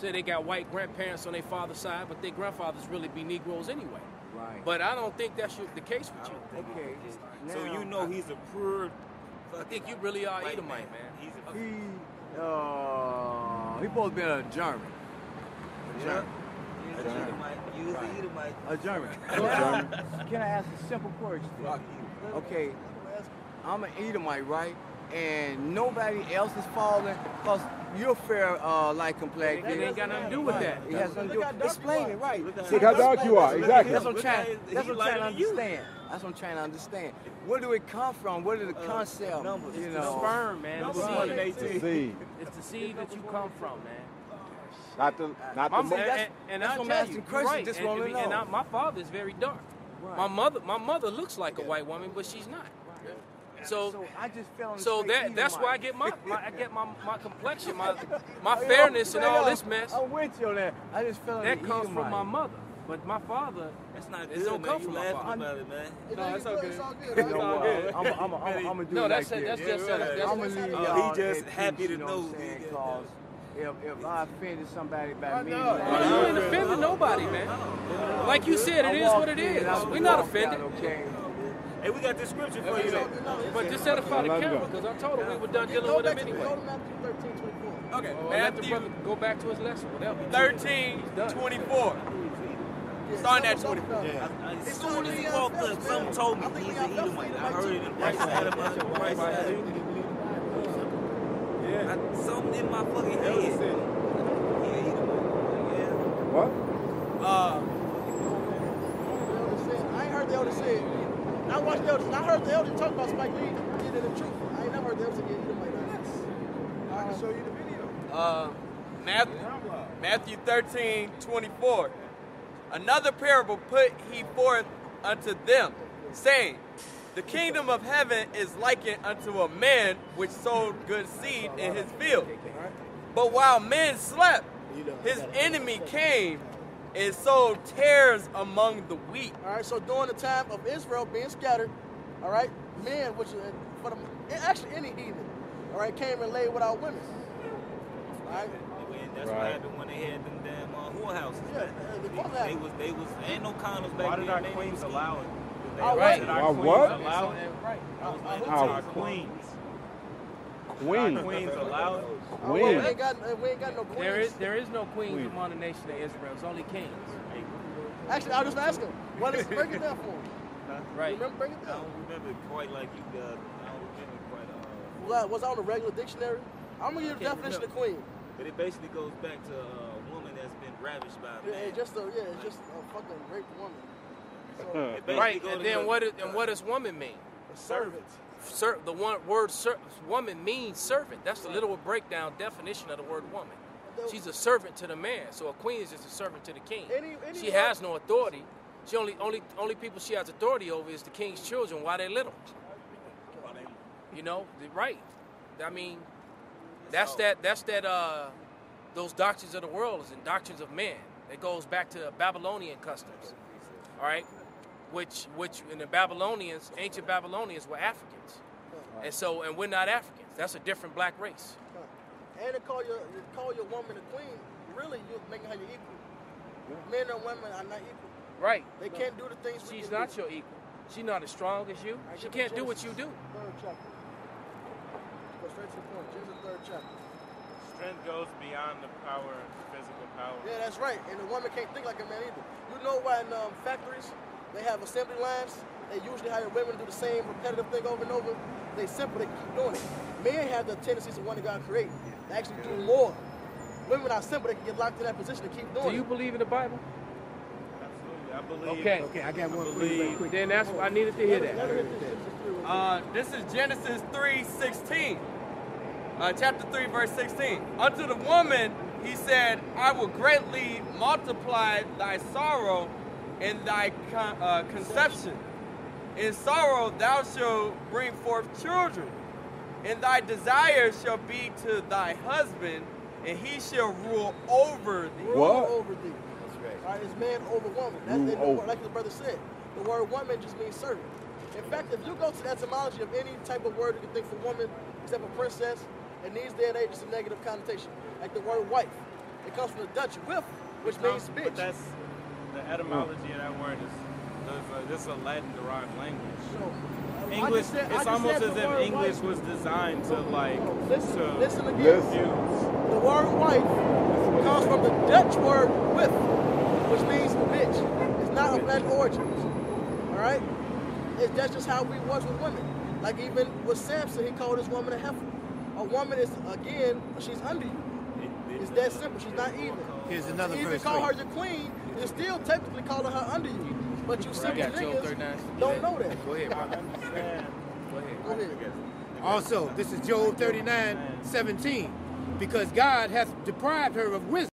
say they got white grandparents on their father's side, but their grandfathers really be Negroes anyway. Right. But I don't think that's the case with you. Okay. So you know he's a pure. I think you really are Edomite, man. He supposed to be a German. A German. A German. Can I ask a simple question? Okay, I'm an Edomite, right? And nobody else is falling because you're fair, light complexion. It ain't got nothing to do with that. It has nothing to do. Explain it, right? Look how dark you are. Exactly. That's what I'm trying to understand. That's what I'm trying to understand. Where do it come from? What is the concept? You know, Sperm, man. The seed. It's the seed that you come from, man. Not the. And that's I'll what I'm tell asking you, questions, right. just want to know. And my father is very dark. Right. My mother looks like a white woman, but she's not. So I just fell that's why I get my complexion, my fairness and all this mess. I'm with you on that. I just fell That comes from my mother, but my father. That's not It good, don't man. come You from my laughing father. about it, man. No, it's all good. It's all good. You know, I'm gonna do No, it that's like that's this. just I'm gonna leave He y'all just at happy peace, to you know know. what I'm saying? 'Cause if I offended somebody by me, No, you ain't offending nobody, man. Like you said, it is what it is. We're not offended. Okay. Hey, we got this scripture for you, though. But just edify the camera, because I told him we were done dealing with him anyway. Go to Matthew 13:24. Okay, Let the Matthew brother go back to his lesson. Whatever. 13:24. Starting at 24. As soon as he walked up, something told me he's an Edomite. I heard it in Bryce Adams. Bryce Adams. Yeah. Something in my fucking head. What? I ain't heard the elder say it. I watched the elders. I heard the elders talk about Spike Lee getting the truth. I ain't never heard the elders get Edomite. I can show you the video. Matthew 13:24. Another parable put he forth unto them, saying, the kingdom of heaven is likened unto a man which sowed good seed in his field. But while men slept, his enemy came and sowed tares among the wheat. All right, so during the time of Israel being scattered, all right, men, which for the, actually any heathen, all right, came and laid with our women. All right. That's what happened when they had them damn whorehouses. Yeah, they was ain't no condoms back Why then. did our queens allow it? Right. Our what? Allow it? Our queens. Queen. Our queens allow it? We Queen. ain't got no queens. There is no queens among the nation of Israel. It's only kings. Actually, I was just asking. What is break it down for him? Right. Remember, break it I down. don't remember quite like you got. I don't remember quite. Was that on the regular dictionary? I'm gonna give you the definition of queen. But it basically goes back to a woman that's been ravished by a man. It's just a fucking raped woman. So, Right. And then what does woman mean? a servant. The word woman means servant. That's the literal breakdown definition of the word woman. She's a servant to the man. So a queen is just a servant to the king. She has no authority. She only people she has authority over is the king's children while they're little. You know, right? I mean, that's those doctrines of the world and doctrines of men. It goes back to Babylonian customs. All right, which in the Babylonians, ancient Babylonians were Africans, and we're not Africans. That's a different black race. And to call your woman a queen, really you're making her your equal. Men and women are not equal. Right. They can't do the things we She's can not do. your equal. She's not as strong as you. She can't do what you do. Third chapter. Go straight to the point. Genesis third chapter. Strength goes beyond the power of physical power. Yeah, that's right. And the woman can't think like a man either. You know why in factories they have assembly lines? They usually hire women to do the same repetitive thing over and over. They simple, they keep doing it. Men have the tendencies of wanting God create. They actually do more. Women are simple, they can get locked in that position to keep doing it. Do you believe in the Bible? Absolutely. I believe. Okay. I got one for Believe. you. Then that's I needed to hear that. This is Genesis 3:16. Chapter 3, verse 16. Unto the woman he said, I will greatly multiply thy sorrow and thy conception. In sorrow thou shalt bring forth children, and thy desire shall be to thy husband, and he shall rule over thee. What? Rule over thee. That's right. All right, it's man over woman. That's the word, like the brother said. The word woman just means servant. In fact, if you go to the etymology of any type of word you can think for woman, except for princess, in these day and age, it's a negative connotation. Like the word wife. It comes from the Dutch with, which means bitch. But that's the etymology of that word is this is a Latin-derived language. English. It's almost as if English was designed to like listen again. The word wife comes from the Dutch word with, which means bitch. It's not of Latin origins. All right. That's just how we was with women. Like even with Samson, he called his woman a heifer. A woman is, again, she's under you. It's that simple. She's not even. Here's another verse. Even call her your queen, you're still technically calling her under you. But you simple niggas don't know that. Go ahead, bro. Go ahead. Also, this is Job 39:17. Because God hath deprived her of wisdom.